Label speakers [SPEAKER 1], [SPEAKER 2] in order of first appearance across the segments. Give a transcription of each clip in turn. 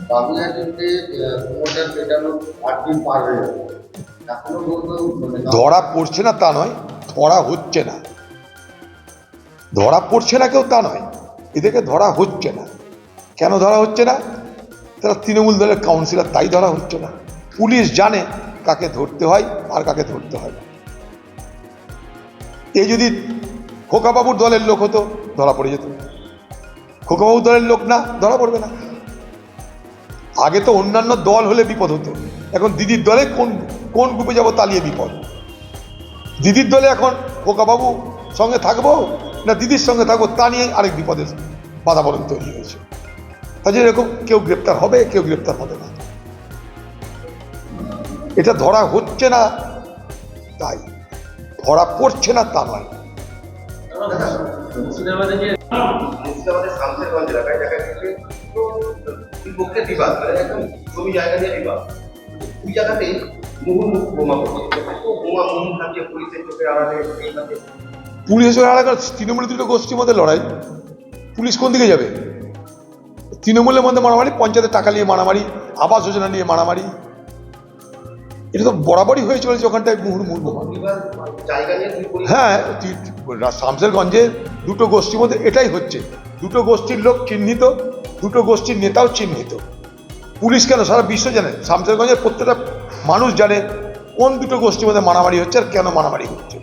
[SPEAKER 1] বাবুঘাটিতে promoter পেটানো 8 দিন পার হয়ে যাবে, এখনো পর্যন্ত
[SPEAKER 2] ধরা পড়ছে না তা নয়, ধরা হচ্ছে না। ধরা পড়ছে না কেউ তা নয়, এদেরকে ধরা হচ্ছে না। কেন ধরা হচ্ছে না? তারা তৃণমূল দলের কাউন্সিলর, তাই ধরা হচ্ছে না। পুলিশ জানে কাকে ধরতে হয় আর কাকে ধরতে হয় না। এই যদি খোকাবাবুর দলের লোক হতো ধরা পড়ে যেত, খোকাবাবুর দলের লোক না, ধরা পড়বে না। আগে তো অন্যান্য দল হলে বিপদ হতো, এখন দিদির দলে কোন কোন গ্রুপে যাবো তালিয়ে বিপদ। দিদির দলে এখন খোকাবাবু সঙ্গে থাকবো না দিদির সঙ্গে থাকবো তা নিয়ে আরেক বিপদের বাতাবরণ তৈরি হয়েছে। তাই এরকম কেউ গ্রেপ্তার হবে, কেউ গ্রেপ্তার হবে না। এটা ধরা হচ্ছে না তাই, ধরা পড়ছে না তা নয়।
[SPEAKER 3] মুর্শিদাবাদের শামসেরগঞ্জ এলাকায় দেখা গেছে বিপক্ষে বিবাদ, মানে একদম জমি জায়গা নিয়ে বিবাদ। ওই জায়গাতেই মুহুর্মুখ বোমা পড়ছে, বোমা মুহুর্মুখ থাকছে পুলিশের চোখের আড়ালে।
[SPEAKER 2] পুলিশের এলাকার তৃণমূলের দুটো গোষ্ঠীর মধ্যে লড়াই, পুলিশ কোন দিকে যাবে? তৃণমূলের মধ্যে মারামারি, পঞ্চায়েতের টাকা নিয়ে মারামারি, আবাস যোজনা নিয়ে মারামারি, এটা তো বরাবরই হয়ে চলেছে ওখানটায় মুহুর্মুখ বোমা।
[SPEAKER 3] জায়গা নিয়ে
[SPEAKER 2] হ্যাঁ, শামসেরগঞ্জের দুটো গোষ্ঠীর মধ্যে এটাই হচ্ছে। দুটো গোষ্ঠীর লোক চিহ্নিত, দুটো গোষ্ঠীর নেতাও চিহ্নিত। পুলিশ কেন, সারা বিশ্ব জানে, শামসেরগঞ্জের প্রত্যেকটা মানুষ জানে কোন দুটো গোষ্ঠীর মধ্যে মারামারি হচ্ছে আর কেন মারামারি হচ্ছে।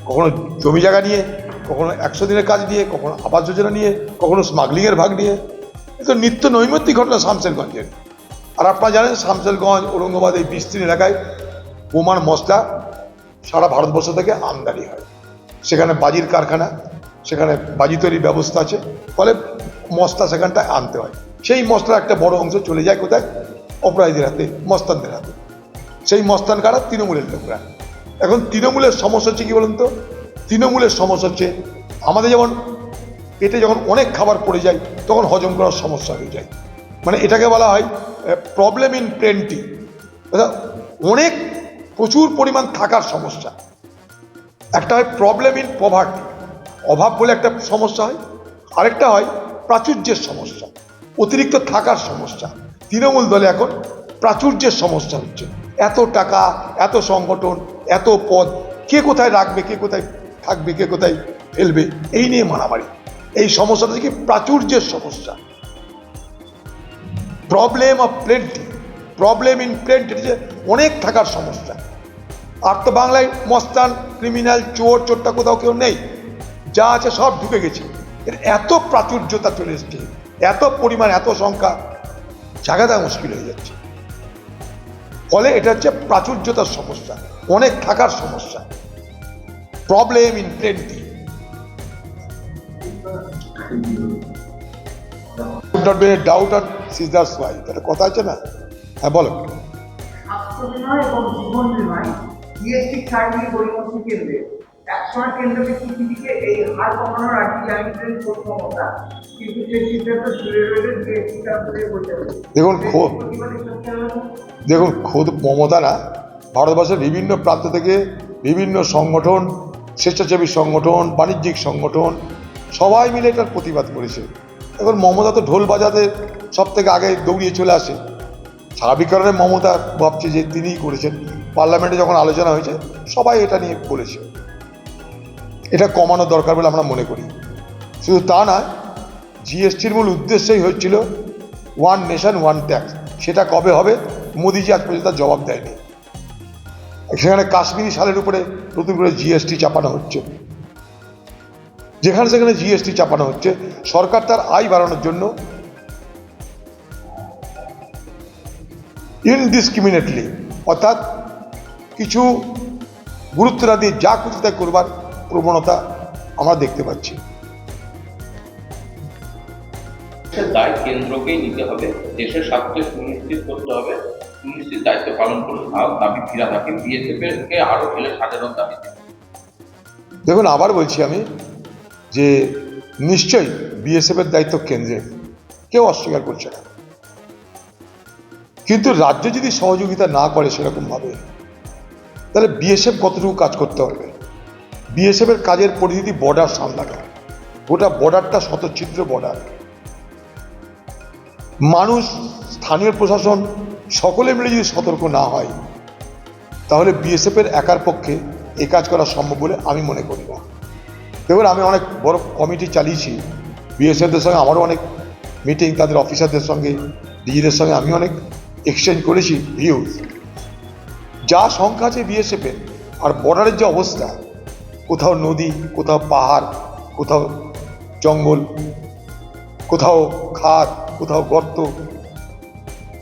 [SPEAKER 2] কখনো জমি জায়গা নিয়ে, কখনো 100 দিনের কাজ নিয়ে, কখনো আবাস যোজনা নিয়ে, কখনো স্মাগলিংয়ের ভাগ নিয়ে। এ তো নিত্য নৈমিত্তিক ঘটনা শামসেরগঞ্জের। আর আপনারা জানেন শামসেরগঞ্জ, ঔরঙ্গাবাদ এই বিস্তীর্ণ এলাকায় বোমার মশলা সারা ভারতবর্ষ থেকে আমদানি হয়। সেখানে বাজির কারখানা, সেখানে বাজি তৈরির ব্যবস্থা আছে, ফলে মশলা সেখানটায় আনতে হয়। সেই মশলার একটা বড় অংশ চলে যায় কোথায়? অপরাধীদের হাতে, মস্তানদের হাতে। সেই মস্তান কারা? তৃণমূলের লোকরা। এখন তৃণমূলের সমস্যা হচ্ছে কি বলুন তো? তৃণমূলের সমস্যা হচ্ছে আমাদের যেমন পেটে যখন অনেক খাবার পড়ে যায় তখন হজম করার সমস্যা হয়ে যায়, মানে এটাকে বলা হয় প্রবলেম ইন প্লেন্টি, অনেক প্রচুর পরিমাণ থাকার সমস্যা। একটা হয় প্রবলেম ইন পভার্টি, অভাব বলে একটা সমস্যা হয়, আরেকটা হয় প্রাচুর্যের সমস্যা, অতিরিক্ত থাকার সমস্যা। তৃণমূল দলে এখন প্রাচুর্যের সমস্যা হচ্ছে, এত টাকা, এত সংগঠন, এত পদ, কে কোথায় রাখবে, কে কোথায় থাকবে, কে কোথায় ফেলবে, এই নিয়ে মারামারি। এই সমস্যাটা কি প্রাচুর্যের সমস্যা, problem of plenty, problem in plenty, অনেক থাকার সমস্যা। আর তো বাংলায় মস্তান, ক্রিমিনাল, চোর, চোরটা কোথাও কেউ নেই, যা আছে সব ঢুকে গেছে। এর এত প্রাচুর্যতা চলে এসছে, এত পরিমাণ, এত সংখ্যা, জায়গা দেওয়া মুশকিল হয়ে যাচ্ছে। ফলে এটা হচ্ছে প্রাচুর্যতার সমস্যা, অনেক থাকার সমস্যা, problem in plenty. Doubt on scissors why, একটা কথা আছে না? হ্যাঁ বলো।
[SPEAKER 4] স্বাস্থ্য বিমা এবং জীবন বিমায় জিএসটি ছাড় নিয়ে পরিবর্তন কেন্দ্রে একসময় কেন্দ্রকে চিঠিটিকে এই হার কমানোর আগে জানিয়েছিলেন ক্ষমতা, কিন্তু সেই সিদ্ধান্ত ঝুলে রইলেন জিএসটি কাউন্সিলের বৈঠকে।
[SPEAKER 2] দেখুন খোদ মমতারা ভারতবর্ষের বিভিন্ন প্রান্ত থেকে বিভিন্ন সংগঠন, স্বেচ্ছাসেবী সংগঠন, বাণিজ্যিক সংগঠন, সবাই মিলে এটার প্রতিবাদ করেছে। এখন মমতা তো ঢোল বাজাতে সব থেকে আগে দৌড়িয়ে চলে আসে। স্বাভাবিক কারণে মমতা ভাবছে যে তিনিই করেছেন। পার্লামেন্টে যখন আলোচনা হয়েছে সবাই এটা নিয়ে বলেছে, এটা কমানো দরকার বলে আমরা মনে করি। শুধু তা নয়, জিএসটির মূল উদ্দেশ্যই হচ্ছিল ওয়ান নেশন ওয়ান ট্যাক্স। সেটা কবে হবে মোদিজি আজ পর্যন্ত তার জবাব দেয়নি। সেখানে কাশ্মীরি শালের উপরে নতুন করে জিএসটি চাপানো হচ্ছে, যেখানে সেখানে জিএসটি চাপানো হচ্ছে। সরকার তার আয় বাড়ানোর জন্য ইনডিসক্রিমিনেটলি, অর্থাৎ কিছু গুরুত্ব না দিয়ে যা খুশি তাই করবার প্রবণতা আমরা দেখতে পাচ্ছি।
[SPEAKER 5] দায় কেন্দ্রকেই নিতে হবে, দেশের স্বার্থে সুনিশ্চিত করতে হবে, সুনিশ্চিত দায়িত্ব পালন করুন। দাবি ফিরা থাকে বিএসএফ কে আরো ফেলে সাজানোর দাবি।
[SPEAKER 2] দেখুন আবার বলছি আমি যে নিশ্চয়ই বিএসএফ এর দায়িত্ব কেন্দ্রের, কেউ অস্বীকার করছে না, কিন্তু রাজ্য যদি সহযোগিতা না করে সেরকমভাবে, তাহলে বিএসএফ কতটুকু কাজ করতে হবে? বিএসএফ এর কাজের পরিধি বর্ডার সামলানো, গোটা বর্ডারটা শতচ্ছিদ্র বর্ডার। মানুষ স্থানীয় প্রশাসন সকলে মিলে যদি সতর্ক না হয়, তাহলে বিএসএফের একার পক্ষে এ কাজ করা সম্ভব বলে আমি মনে করি না। দেখুন, আমি অনেক বড় কমিটি চালিয়েছি, বিএসএফদের সঙ্গে আমারও অনেক মিটিং, তাদের অফিসারদের সঙ্গে, ডিজিদের সঙ্গে আমি অনেক এক্সচেঞ্জ করেছি ভিউজ। যা সংখ্যা আছে বিএসএফের, আর বর্ডারের যে অবস্থা, কোথাও নদী, কোথাও পাহাড়, কোথাও জঙ্গল, কোথাও খাদ, কোথাও গর্ত,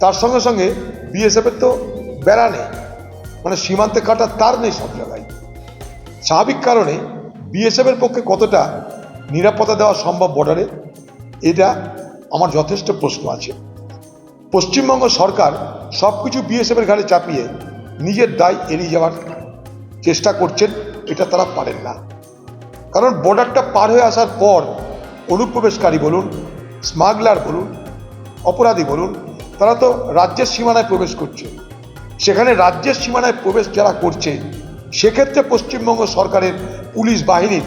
[SPEAKER 2] তার সঙ্গে সঙ্গে বিএসএফের তো বেড়া নেই, মানে সীমান্তে কাটার তার নেই সব জায়গায়। স্বাভাবিক কারণে বিএসএফের পক্ষে কতটা নিরাপত্তা দেওয়া সম্ভব বর্ডারে, এটা আমার যথেষ্ট প্রশ্ন আছে। পশ্চিমবঙ্গ সরকার সব কিছু বিএসএফের ঘাড়ে চাপিয়ে নিজের দায় এড়িয়ে যাওয়ার চেষ্টা করছেন, এটা তারা পারেন না। কারণ বর্ডারটা পার হয়ে আসার পর অনুপ্রবেশকারী বলুন, স্মাগলার বলুন, অপরাধী বলুন, তারা তো রাজ্যের সীমানায় প্রবেশ করছে। সেখানে রাজ্যের সীমানায় প্রবেশ যারা করছে, সেক্ষেত্রে পশ্চিমবঙ্গ সরকারের পুলিশ বাহিনীর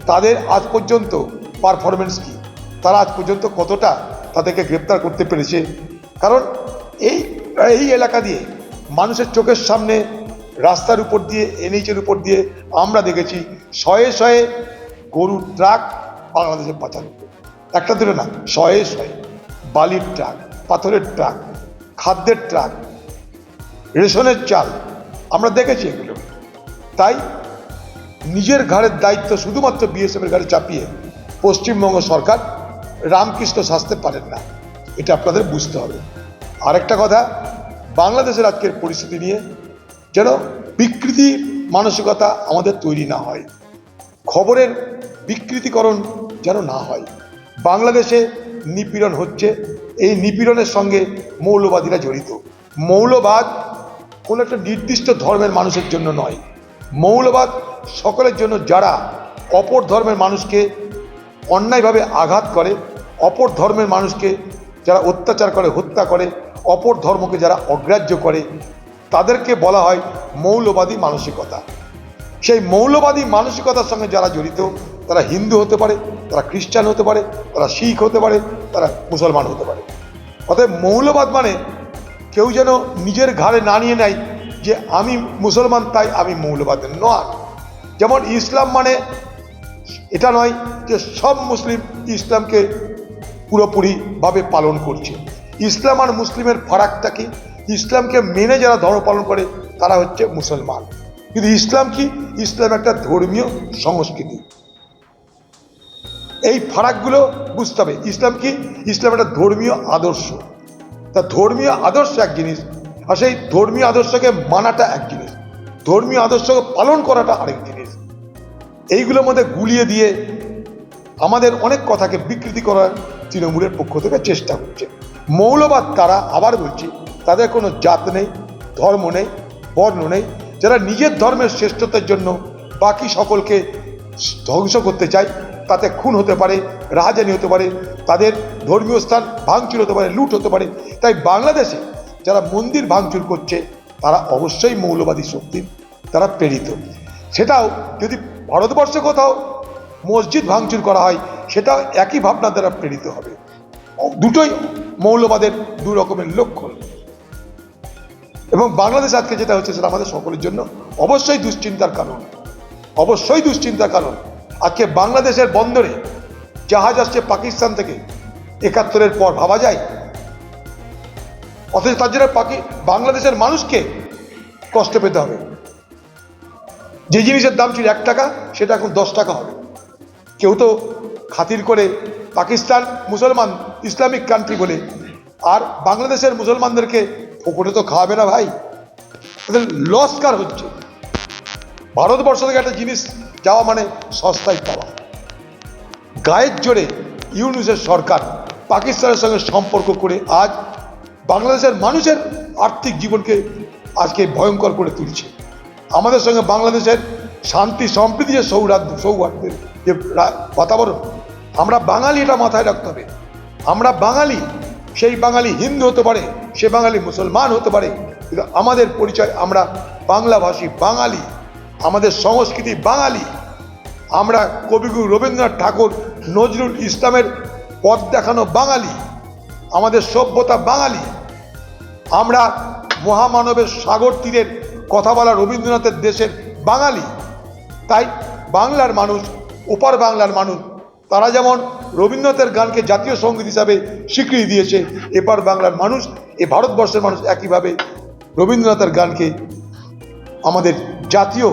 [SPEAKER 2] তাদের আজ পর্যন্ত পারফরমেন্স কি, তারা আজ পর্যন্ত কতটা তাদেরকে গ্রেপ্তার করতে পেরেছে। কারণ এই এলাকা দিয়ে মানুষের চোখের সামনে রাস্তার উপর দিয়ে, এনএইচের উপর দিয়ে আমরা দেখেছি শয়ে শয়ে গরুর ট্রাক বাংলাদেশে পাচানো, একটা দূরে না, শয়ে শয়ে বালির ট্রাক, পাথরের ট্রাক, খাদ্যের ট্রাক, রেশনের চাল, আমরা দেখেছি এগুলো। তাই নিজের ঘাড়ের দায়িত্ব শুধুমাত্র বিএসএফের ঘাড়ে চাপিয়ে পশ্চিমবঙ্গ সরকার রামকৃষ্ণ সাজতে পারেন না, এটা আপনাদের বুঝতে হবে। আরেকটা কথা, বাংলাদেশের আজকের পরিস্থিতি নিয়ে যেন বিকৃতির মানসিকতা আমাদের তৈরি না হয়, খবরের বিকৃতিকরণ যেন না হয়। বাংলাদেশে নিপীড়ন হচ্ছে, এই নিপীড়নের সঙ্গে মৌলবাদীরা জড়িত। মৌলবাদ কোনো একটা নির্দিষ্ট ধর্মের মানুষের জন্য নয়, মৌলবাদ সকলের জন্য। যারা অপর ধর্মের মানুষকে অন্যায়ভাবে আঘাত করে, অপর ধর্মের মানুষকে যারা অত্যাচার করে, হত্যা করে, অপর ধর্মকে যারা অগ্রাহ্য করে, তাদেরকে বলা হয় মৌলবাদী মানসিকতা। সেই মৌলবাদী মানসিকতার সঙ্গে যারা জড়িত, তারা হিন্দু হতে পারে, তারা খ্রিস্টান হতে পারে, তারা শিখ হতে পারে, তারা মুসলমান হতে পারে। অতএব মৌলবাদ মানে কেউ যেন নিজের ঘাড়ে না নিয়ে নেয় যে আমি মুসলমান তাই আমি মৌলবাদ নয়। যেমন ইসলাম মানে এটা নয় যে সব মুসলিম ইসলামকে পুরোপুরিভাবে পালন করছে। ইসলাম আর মুসলিমের ফারাকটা কি? ইসলামকে মেনে যারা ধর্ম পালন করে তারা হচ্ছে মুসলমান। কিন্তু ইসলাম কি? ইসলাম একটা ধর্মীয় সংস্কৃতি। এই ফারাকগুলো বুঝতে হবে। ইসলাম কি? ইসলাম একটা ধর্মীয় আদর্শ। তা ধর্মীয় আদর্শ এক জিনিস, আর সেই ধর্মীয় আদর্শকে মানাটা এক জিনিস, ধর্মীয় আদর্শকে পালন করাটা আরেক জিনিস। এইগুলোর মধ্যে গুলিয়ে দিয়ে আমাদের অনেক কথাকে বিকৃতি করার তৃণমূলের পক্ষ থেকে চেষ্টা করছে। মৌলবাদ তারা, আবার বলছি, তাদের কোনো জাত নেই, ধর্ম নেই, বর্ণ নেই। যারা নিজের ধর্মের শ্রেষ্ঠতার জন্য বাকি সকলকে ধ্বংস করতে চায়, তাতে খুন হতে পারে, রাহাজানি হতে পারে, তাদের ধর্মীয় স্থান ভাঙচুর হতে পারে, লুট হতে পারে। তাই বাংলাদেশে যারা মন্দির ভাঙচুর করছে তারা অবশ্যই মৌলবাদী শক্তির তারা প্রেরিত। সেটাও যদি ভারতবর্ষে কোথাও মসজিদ ভাঙচুর করা হয়, সেটাও একই ভাবনা দ্বারা প্রেরিত হবে। দুটোই মৌলবাদের দু রকমের লক্ষণ। এবং বাংলাদেশ আজকে যেটা হচ্ছে সেটা আমাদের সকলের জন্য অবশ্যই দুশ্চিন্তার কারণ, অবশ্যই দুশ্চিন্তার কারণ। আজকে বাংলাদেশের বন্দরে জাহাজ আসছে পাকিস্তান থেকে, ৭১-এর পর ভাবা যায়? অথচ তার জন্য বাংলাদেশের মানুষকে কষ্ট পেতে হবে। যে জিনিসের দাম ছিল ১ টাকা, সেটা এখন 10 টাকা হবে। কেউ তো খাতির করে পাকিস্তান মুসলমান ইসলামিক কান্ট্রি বলে আর বাংলাদেশের মুসলমানদেরকে ফোকটে তো খাওয়াবে না ভাই, তাদের লস কার হচ্ছে? ভারতবর্ষ থেকে একটা জিনিস যাওয়া মানে সস্তায় পাওয়া। গায়ের জোরে ইউনূসের সরকার পাকিস্তানের সঙ্গে সম্পর্ক করে আজ বাংলাদেশের মানুষের আর্থিক জীবনকে আজকে ভয়ঙ্কর করে তুলছে। আমাদের সঙ্গে বাংলাদেশের শান্তি সম্প্রীতি যে সৌহার্দ্যের যে বাতাবরণ, আমরা বাঙালি, এটা মাথায় রাখতে হবে। আমরা বাঙালি, সেই বাঙালি হিন্দু হতে পারে, সে বাঙালি মুসলমান হতে পারে, কিন্তু আমাদের পরিচয় আমরা বাংলাভাষী বাঙালি, আমাদের সংস্কৃতি বাঙালি। আমরা কবিগুরু রবীন্দ্রনাথ ঠাকুর, নজরুল ইসলামের পথ দেখানো বাঙালি, আমাদের সভ্যতা বাঙালি। আমরা মহামানবের সাগর তীরের কথা বলা রবীন্দ্রনাথের দেশের বাঙালি, তাই বাংলার মানুষ, ওপার বাংলার মানুষ, তারা যেমন রবীন্দ্রনাথের গানকে জাতীয় সঙ্গীত হিসাবে স্বীকৃতি দিয়েছে, এপার বাংলার মানুষ, এ ভারতবর্ষের মানুষ একইভাবে রবীন্দ্রনাথের গানকে আমাদের জাতীয়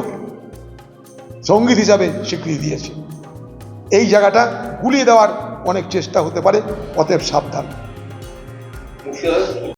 [SPEAKER 2] সঙ্গীত হিসাবে স্বীকৃতি দিয়েছে। এই জায়গাটা গুলিয়ে দেওয়ার অনেক চেষ্টা হতে পারে, অতএব সাবধান।
[SPEAKER 5] মুর্শিদাবাদ